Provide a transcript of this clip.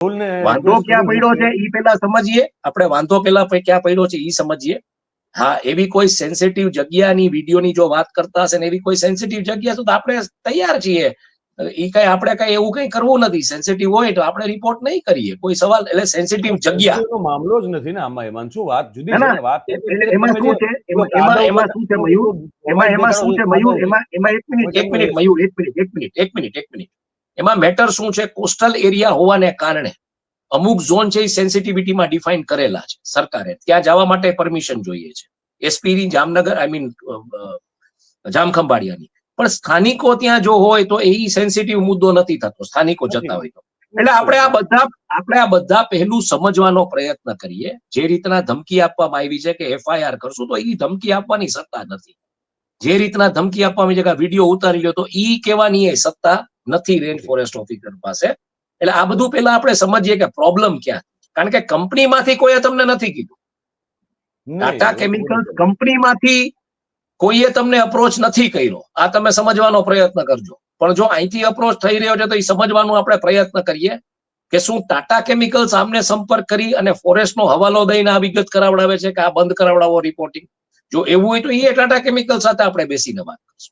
વાંધો ક્યાં પડ્યો છે એ પેલા સમજીએ આપણે. વાંધો પેલા ક્યાં પડ્યો છે એ સમજીએ. હા, એવી કોઈ સેન્સિટિવ જગ્યાની વિડીયોની જો વાત કરતા હશે ને એવી કોઈ સેન્સિટિવ જગ્યા તો આપણે તૈયાર છીએ. એ કઈ આપણે કઈ એવું કઈ કરવું નથી. સેન્સિટિવ હોય તો આપણે રિપોર્ટ નહીં કરીએ. કોઈ સવાલ એટલે સેન્સિટિવ જગ્યા મામલો જ નથી ને આમાં. હિમાંશુ, વાત જુદી છે ને. વાત એમાં શું છે, એમાં શું છે મયુર, એમાં શું છે મયુર, એમાં એક મિનિટ. એમાં મેટર શું છે, કોસ્ટલ એરિયા હોવાને કારણે અમુક ઝોન છે એ સેન્સિટિવિટીમાં ડિફાઇન કરેલા છે સરકારે. ત્યાં જવા માટે પરમિશન જોઈએ છે. એસપી ની જામનગર, આઈ મીન જામખંભાળિયાની. પણ સ્થાનિકો ત્યાં જો હોય તો એ સેન્સિટિવ મુદ્દો નથી થતો, સ્થાનિકો જતા હોય તો. એટલે આપણે આ બધા પહેલું સમજવાનો પ્રયત્ન કરીએ. જે રીતના ધમકી આપવામાં આવી છે કે એફઆઈઆર કરશું, તો એ ધમકી આપવાની સત્તા નથી. જે રીતના ધમકી આપવામાં આવી છે કે વિડીયો ઉતારી લો, તો ઈ કહેવાની એ સત્તા નથી રેન્જ ફોરેસ્ટ ઓફિસર પાસે. એટલે આ બધું પેલા આપણે સમજીએ કે પ્રોબ્લેમ ક્યાં. કારણ કે કંપનીમાંથી કોઈએ તમને નથી કીધું. ટાટા કેમિકલ્સ કંપનીમાંથી કોઈએ તમને અપ્રોચ નથી કર્યો. આ તમે સમજવાનો પ્રયત્ન કરજો. પણ જો અહીંથી અપ્રોચ થઈ રહ્યો છે તો એ સમજવાનો આપણે પ્રયત્ન કરીએ કે શું ટાટા કેમિકલ્સ આમને સંપર્ક કરી અને ફોરેસ્ટનો હવાલો દઈને આ વિગત કરાવડાવે છે કે આ બંધ કરાવડાવો રિપોર્ટિંગ. જો એવું હોય તો એ ટાટા કેમિકલ સાથે આપણે બેસીને વાત કરીશું.